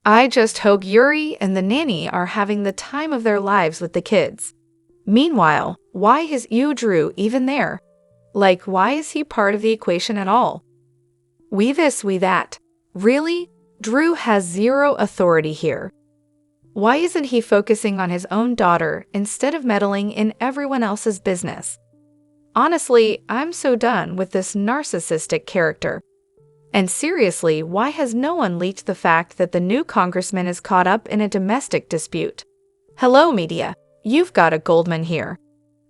I just hope Yuri and the nanny are having the time of their lives with the kids. Meanwhile, why is Drew even there? Like, why is he part of the equation at all? We this, we that. Really? Drew has zero authority here. Why isn't he focusing on his own daughter instead of meddling in everyone else's business? Honestly, I'm so done with this narcissistic character. And seriously, why has no one leaked the fact that the new congressman is caught up in a domestic dispute? Hello, media. You've got a Goldman here.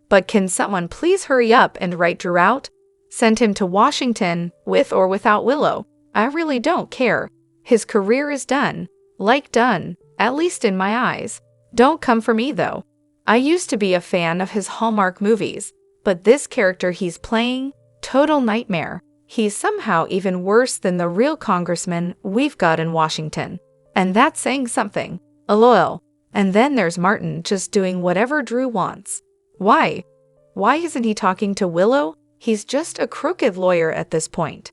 But can someone please hurry up and write Drew out? Send him to Washington, with or without Willow. I really don't care. His career is done. Like done, at least in my eyes. Don't come for me, though. I used to be a fan of his Hallmark movies, but this character he's playing, total nightmare. He's somehow even worse than the real congressman we've got in Washington. And that's saying something. LOL. And then there's Martin just doing whatever Drew wants. Why? Why isn't he talking to Willow? He's just a crooked lawyer at this point.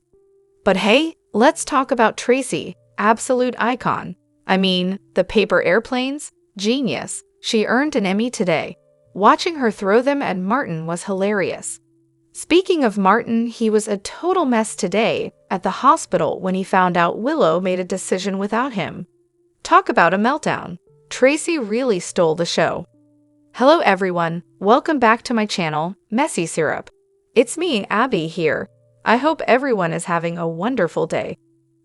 But hey, let's talk about Tracy, absolute icon. I mean, the paper airplanes? Genius. She earned an Emmy today. Watching her throw them at Martin was hilarious. Speaking of Martin, he was a total mess today at the hospital when he found out Willow made a decision without him. Talk about a meltdown. Tracy really stole the show. Hello everyone, welcome back to my channel, Messy Syrup. It's me, Abby, here. I hope everyone is having a wonderful day.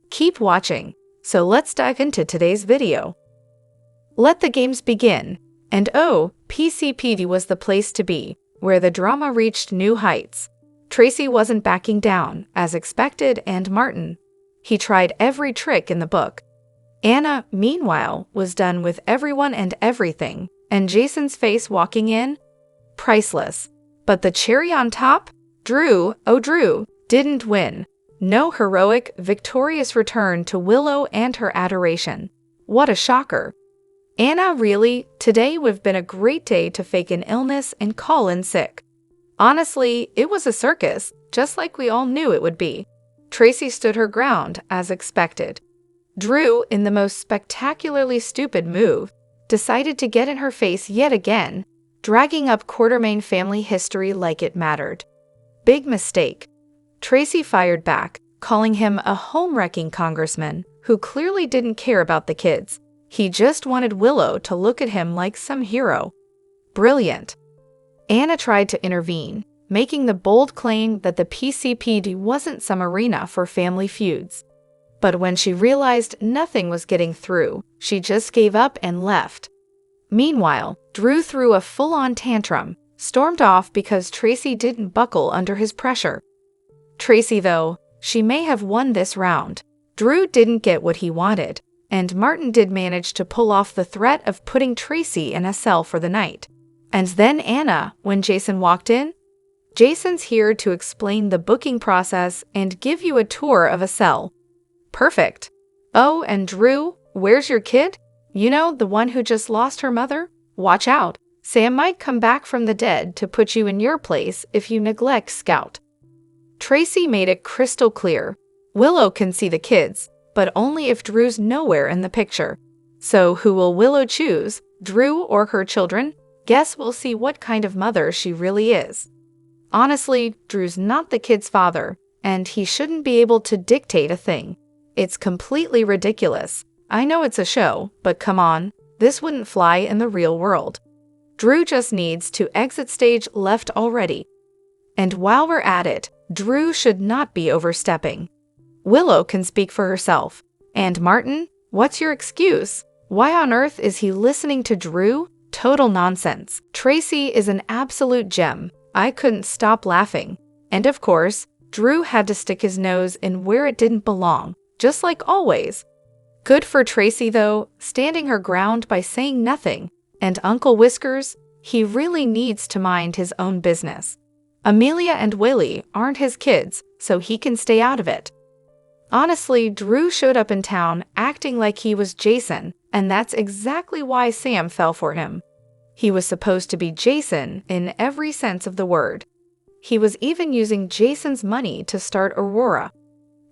Keep watching, so let's dive into today's video. Let the games begin. And oh, PCPD was the place to be, where the drama reached new heights. Tracy wasn't backing down, as expected, and Martin. He tried every trick in the book. Anna, meanwhile, was done with everyone and everything, and Jason's face walking in? Priceless. But the cherry on top? Drew, oh Drew, didn't win. No heroic, victorious return to Willow and her adoration. What a shocker. Anna, really? Today would have been a great day to fake an illness and call in sick. Honestly, it was a circus, just like we all knew it would be. Tracy stood her ground, as expected. Drew, in the most spectacularly stupid move, decided to get in her face yet again, dragging up Quartermain family history like it mattered. Big mistake. Tracy fired back, calling him a home-wrecking congressman who clearly didn't care about the kids. He just wanted Willow to look at him like some hero. Brilliant. Anna tried to intervene, making the bold claim that the PCPD wasn't some arena for family feuds. But when she realized nothing was getting through, she just gave up and left. Meanwhile, Drew threw a full-on tantrum, stormed off because Tracy didn't buckle under his pressure. Tracy, though, she may have won this round. Drew didn't get what he wanted, and Martin did manage to pull off the threat of putting Tracy in a cell for the night. And then Anna, when Jason walked in? Jason's here to explain the booking process and give you a tour of a cell. Perfect. Oh, and Drew, where's your kid? You know, the one who just lost her mother? Watch out. Sam might come back from the dead to put you in your place if you neglect Scout. Tracy made it crystal clear. Willow can see the kids, but only if Drew's nowhere in the picture. So who will Willow choose, Drew or her children? Guess we'll see what kind of mother she really is. Honestly, Drew's not the kid's father, and he shouldn't be able to dictate a thing. It's completely ridiculous. I know it's a show, but come on, this wouldn't fly in the real world. Drew just needs to exit stage left already. And while we're at it, Drew should not be overstepping. Willow can speak for herself. And Martin, what's your excuse? Why on earth is he listening to Drew? Total nonsense. Tracy is an absolute gem. I couldn't stop laughing. And of course, Drew had to stick his nose in where it didn't belong, just like always. Good for Tracy, though, standing her ground by saying nothing. And Uncle Whiskers, he really needs to mind his own business. Amelia and Willie aren't his kids, so he can stay out of it. Honestly, Drew showed up in town acting like he was Jason, and that's exactly why Sam fell for him. He was supposed to be Jason in every sense of the word. He was even using Jason's money to start Aurora.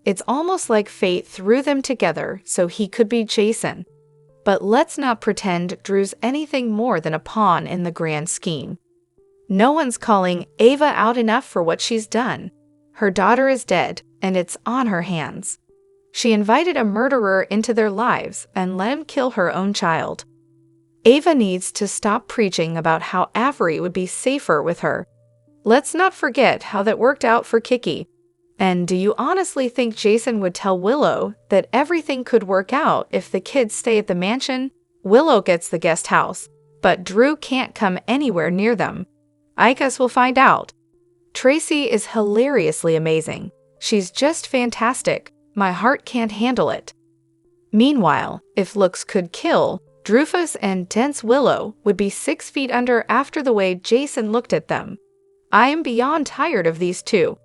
It's almost like fate threw them together so he could be Jason. but let's not pretend Drew's anything more than a pawn in the grand scheme. No one's calling Ava out enough for what she's done. Her daughter is dead, and it's on her hands. She invited a murderer into their lives and let him kill her own child. Ava needs to stop preaching about how Avery would be safer with her. Let's not forget how that worked out for Kiki. And do you honestly think Jason would tell Willow that everything could work out if the kids stay at the mansion? Willow gets the guest house, but Drew can't come anywhere near them. I guess we'll find out. Tracy is hilariously amazing. She's just fantastic. My heart can't handle it. Meanwhile, if looks could kill, Drufus and dense Willow would be 6 feet under after the way Jason looked at them. I am beyond tired of these two.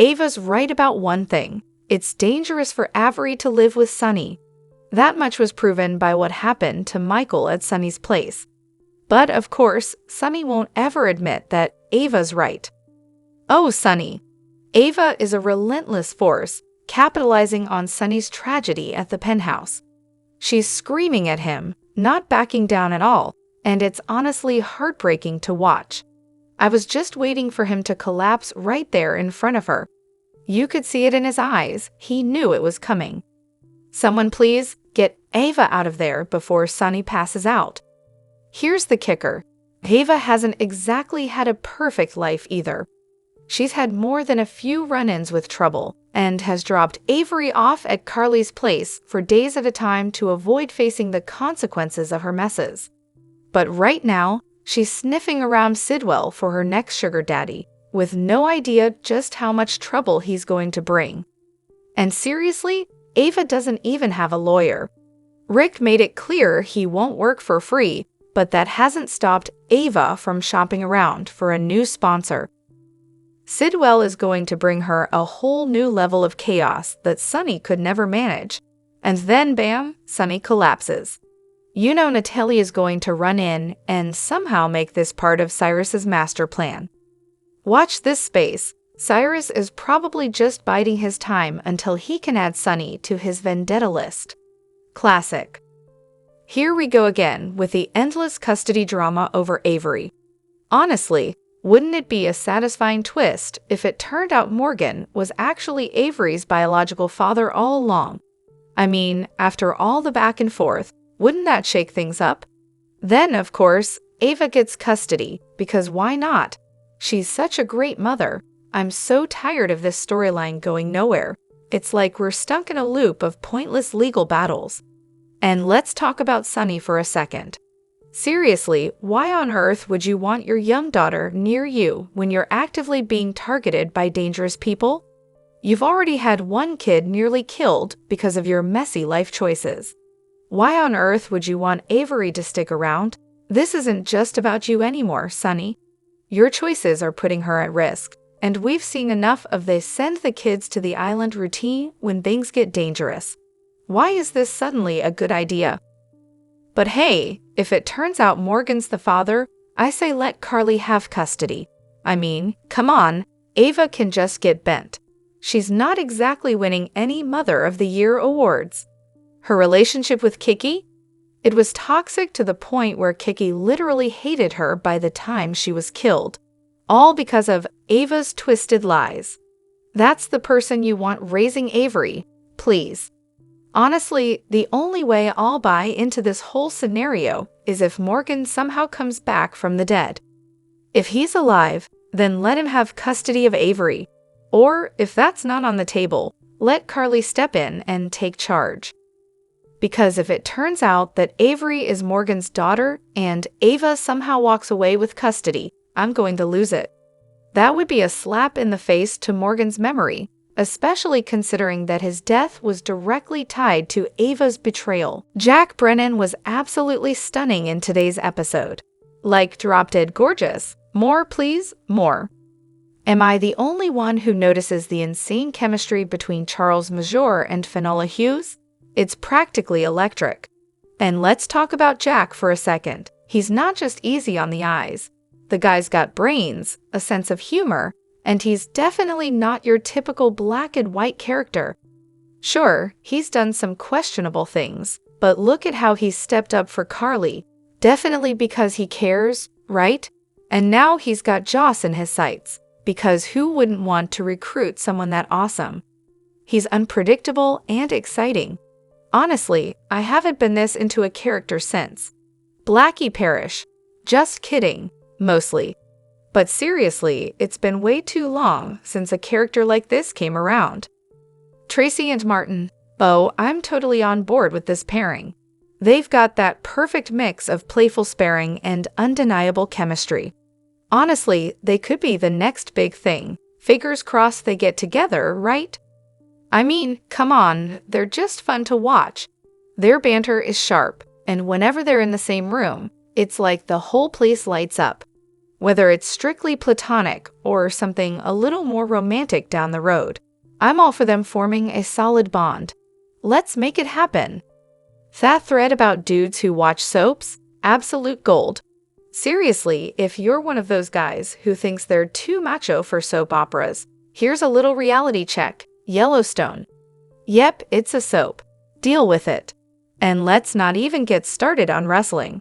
Ava's right about one thing. It's dangerous for Avery to live with Sunny. That much was proven by what happened to Michael at Sunny's place. But of course, Sunny won't ever admit that Ava's right. Oh, Sunny. Ava is a relentless force, capitalizing on Sunny's tragedy at the penthouse. She's screaming at him, not backing down at all, and it's honestly heartbreaking to watch. I was just waiting for him to collapse right there in front of her. You could see it in his eyes. He knew it was coming. Someone please get Ava out of there before Sunny passes out. Here's the kicker. Ava hasn't exactly had a perfect life either. She's had more than a few run-ins with trouble and has dropped Avery off at Carly's place for days at a time to avoid facing the consequences of her messes. But right now, she's sniffing around Sidwell for her next sugar daddy, with no idea just how much trouble he's going to bring. And seriously, Ava doesn't even have a lawyer. Rick made it clear he won't work for free, but that hasn't stopped Ava from shopping around for a new sponsor. Sidwell is going to bring her a whole new level of chaos that Sunny could never manage. And then bam, Sunny collapses. You know Natalie is going to run in and somehow make this part of Cyrus's master plan. Watch this space. Cyrus is probably just biding his time until he can add Sunny to his vendetta list. Classic. Here we go again with the endless custody drama over Avery. Honestly, wouldn't it be a satisfying twist if it turned out Morgan was actually Avery's biological father all along? I mean, after all the back and forth, wouldn't that shake things up? Then, of course, Ava gets custody, because why not? She's such a great mother. I'm so tired of this storyline going nowhere. It's like we're stuck in a loop of pointless legal battles. And let's talk about Sunny for a second. Seriously, why on earth would you want your young daughter near you when you're actively being targeted by dangerous people? You've already had one kid nearly killed because of your messy life choices. Why on earth would you want Avery to stick around? This isn't just about you anymore, Sunny. Your choices are putting her at risk, and we've seen enough of the send the kids to the island routine when things get dangerous. Why is this suddenly a good idea? But hey, if it turns out Morgan's the father, I say let Carly have custody. I mean, come on, Ava can just get bent. She's not exactly winning any Mother of the Year awards. Her relationship with Kiki? It was toxic to the point where Kiki literally hated her by the time she was killed. All because of Ava's twisted lies. That's the person you want raising Avery, please. Honestly, the only way I'll buy into this whole scenario is if Morgan somehow comes back from the dead. If he's alive, then let him have custody of Avery. Or, if that's not on the table, let Carly step in and take charge. Because if it turns out that Avery is Morgan's daughter and Ava somehow walks away with custody, I'm going to lose it. That would be a slap in the face to Morgan's memory, especially considering that his death was directly tied to Ava's betrayal. Jack Brennan was absolutely stunning in today's episode. Like drop-dead gorgeous. More, please, more. Am I the only one who notices the insane chemistry between Charles Major and Finola Hughes? It's practically electric. And let's talk about Jack for a second. He's not just easy on the eyes. The guy's got brains, a sense of humor, and he's definitely not your typical black and white character. Sure, he's done some questionable things, but look at how he's stepped up for Carly. Definitely because he cares, right? And now he's got Joss in his sights, because who wouldn't want to recruit someone that awesome? He's unpredictable and exciting. Honestly, I haven't been this into a character since Blackie Parish. Just kidding, mostly. But seriously, it's been way too long since a character like this came around. Tracy and Martin. Oh, I'm totally on board with this pairing. They've got that perfect mix of playful sparring and undeniable chemistry. Honestly, they could be the next big thing. Fingers crossed they get together, right? I mean, come on, they're just fun to watch. Their banter is sharp, and whenever they're in the same room, it's like the whole place lights up. Whether it's strictly platonic or something a little more romantic down the road, I'm all for them forming a solid bond. Let's make it happen. That thread about dudes who watch soaps? Absolute gold. Seriously, if you're one of those guys who thinks they're too macho for soap operas, here's a little reality check. Yellowstone. Yep, it's a soap. Deal with it. And let's not even get started on wrestling.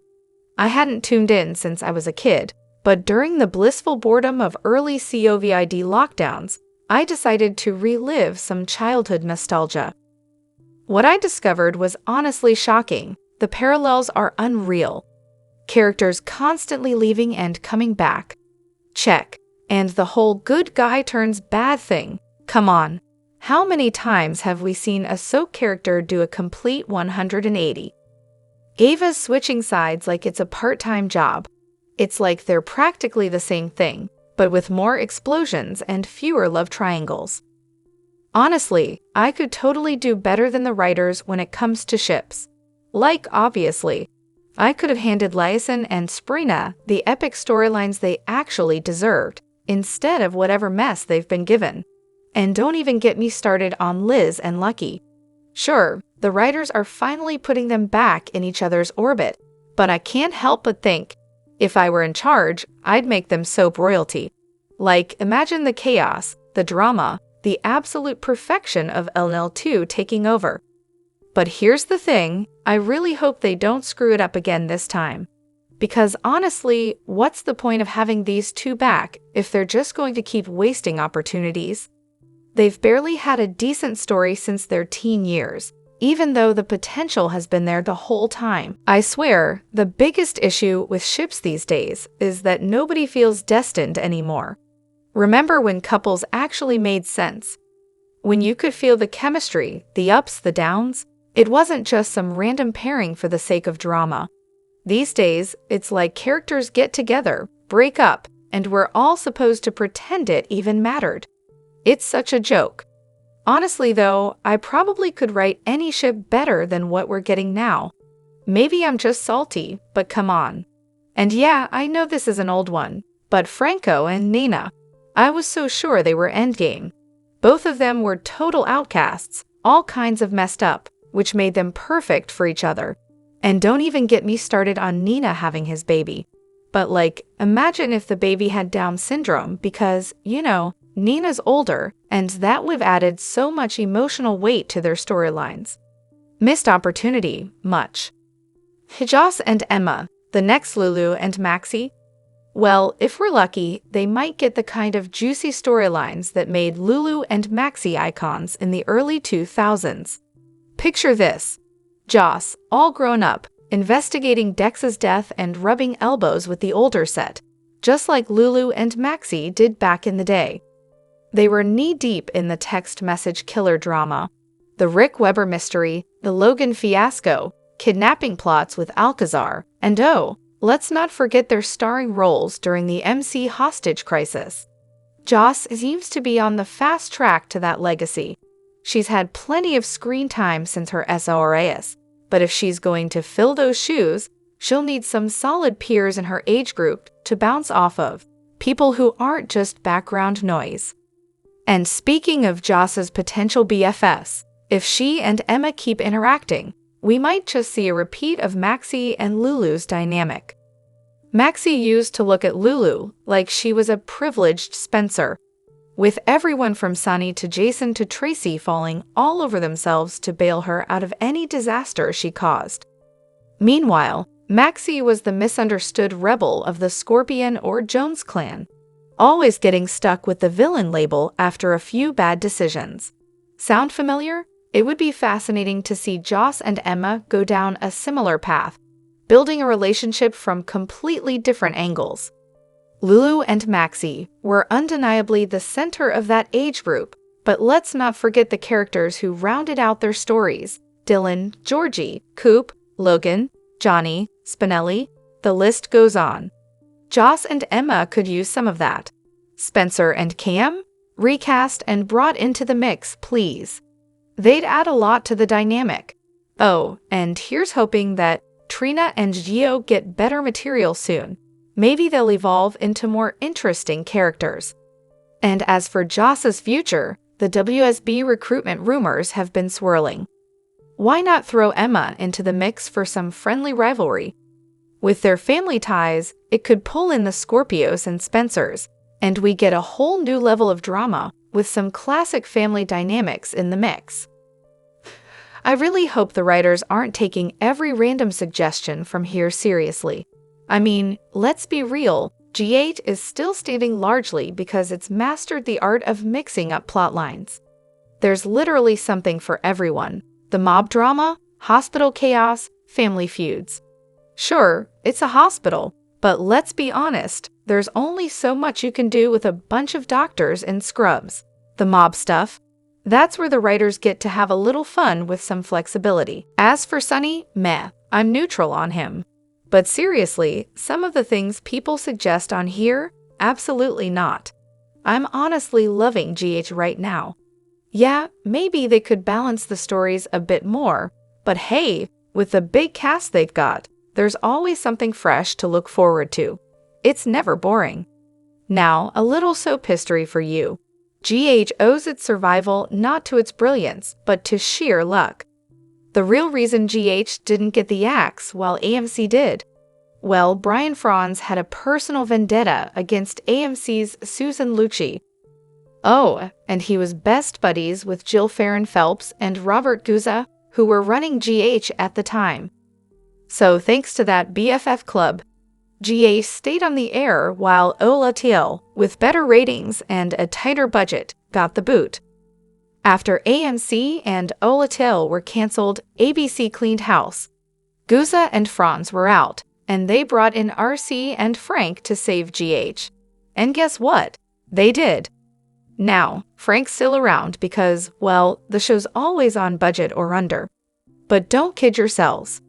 I hadn't tuned in since I was a kid, but during the blissful boredom of early COVID lockdowns, I decided to relive some childhood nostalgia. What I discovered was honestly shocking. The parallels are unreal. Characters constantly leaving and coming back. Check. And the whole good guy turns bad thing. Come on. How many times have we seen a soap character do a complete 180? Ava's switching sides like it's a part-time job. It's like they're practically the same thing, but with more explosions and fewer love triangles. Honestly, I could totally do better than the writers when it comes to ships. Like, obviously, I could have handed Lyson and Sprina the epic storylines they actually deserved, instead of whatever mess they've been given. And don't even get me started on Liz and Lucky. Sure, the writers are finally putting them back in each other's orbit, but I can't help but think, if I were in charge, I'd make them soap royalty. Like, imagine the chaos, the drama, the absolute perfection of LNL 2 taking over. But here's the thing, I really hope they don't screw it up again this time. Because honestly, what's the point of having these two back if they're just going to keep wasting opportunities? They've barely had a decent story since their teen years, even though the potential has been there the whole time. I swear, the biggest issue with ships these days is that nobody feels destined anymore. Remember when couples actually made sense? When you could feel the chemistry, the ups, the downs? It wasn't just some random pairing for the sake of drama. These days, it's like characters get together, break up, and we're all supposed to pretend it even mattered. It's such a joke. Honestly though, I probably could write any ship better than what we're getting now. Maybe I'm just salty, but come on. And yeah, I know this is an old one, but Franco and Nina. I was so sure they were endgame. Both of them were total outcasts, all kinds of messed up, which made them perfect for each other. And don't even get me started on Nina having his baby. But like, imagine if the baby had Down syndrome because, you know, Nina's older, and that would have added so much emotional weight to their storylines. Missed opportunity, much. Joss and Emma, the next Lulu and Maxie? Well, if we're lucky, they might get the kind of juicy storylines that made Lulu and Maxie icons in the early 2000s. Picture this. Joss, all grown up, investigating Dex's death and rubbing elbows with the older set, just like Lulu and Maxie did back in the day. They were knee-deep in the text message killer drama, the Rick Weber mystery, the Logan fiasco, kidnapping plots with Alcazar, and oh, let's not forget their starring roles during the MC hostage crisis. Joss seems to be on the fast track to that legacy. She's had plenty of screen time since her SORAS, but if she's going to fill those shoes, she'll need some solid peers in her age group to bounce off of, people who aren't just background noise. And speaking of Joss's potential BFFs, if she and Emma keep interacting, we might just see a repeat of Maxie and Lulu's dynamic. Maxie used to look at Lulu like she was a privileged Spencer. with everyone from Sunny to Jason to Tracy falling all over themselves to bail her out of any disaster she caused. Meanwhile, Maxie was the misunderstood rebel of the Scorpion or Jones clan, always getting stuck with the villain label after a few bad decisions. Sound familiar? It would be fascinating to see Joss and Emma go down a similar path, building a relationship from completely different angles. Lulu and Maxie were undeniably the center of that age group, but let's not forget the characters who rounded out their stories: Dylan, Georgie, Coop, Logan, Johnny, Spinelli, the list goes on. Joss and Emma could use some of that. Spencer and Cam? Recast and brought into the mix, please. They'd add a lot to the dynamic. Oh, and here's hoping that Trina and Gio get better material soon. Maybe they'll evolve into more interesting characters. And as for Joss's future, the WSB recruitment rumors have been swirling. Why not throw Emma into the mix for some friendly rivalry? With their family ties, it could pull in the Scorpios and Spencers, and we get a whole new level of drama with some classic family dynamics in the mix. I really hope the writers aren't taking every random suggestion from here seriously. I mean, let's be real, G8 is still standing largely because it's mastered the art of mixing up plot lines. There's literally something for everyone: the mob drama, hospital chaos, family feuds. Sure, it's a hospital, but let's be honest, there's only so much you can do with a bunch of doctors in scrubs. The mob stuff, that's where the writers get to have a little fun with some flexibility. As for Sunny, meh, I'm neutral on him. But seriously, some of the things people suggest on here, absolutely not. I'm honestly loving GH right now. Yeah, maybe they could balance the stories a bit more, but hey, with the big cast they've got, there's always something fresh to look forward to. It's never boring. Now, a little soap history for you. GH owes its survival not to its brilliance, but to sheer luck. The real reason GH didn't get the axe while AMC did? Well, Brian Franz had a personal vendetta against AMC's Susan Lucci. Oh, and he was best buddies with Jill Farron Phelps and Robert Guzza, who were running GH at the time. So thanks to that BFF club, GH stayed on the air while Ola TL, with better ratings and a tighter budget, got the boot. After AMC and Ola TL were canceled, ABC cleaned house. Guzza and Franz were out, and they brought in RC and Frank to save GH. And guess what? They did. Now, Frank's still around because, well, the show's always on budget or under. But don't kid yourselves.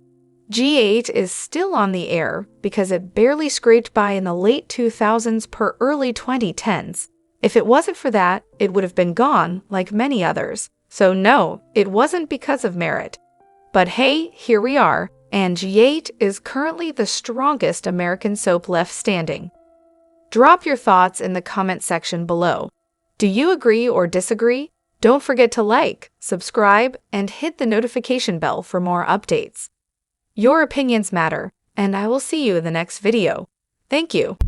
G8 is still on the air because it barely scraped by in the late 2000s per early 2010s. If it wasn't for that, it would have been gone like many others. So no, it wasn't because of merit. But hey, here we are, and G8 is currently the strongest American soap left standing. Drop your thoughts in the comment section below. Do you agree or disagree? Don't forget to like, subscribe, and hit the notification bell for more updates. Your opinions matter, and I will see you in the next video. Thank you.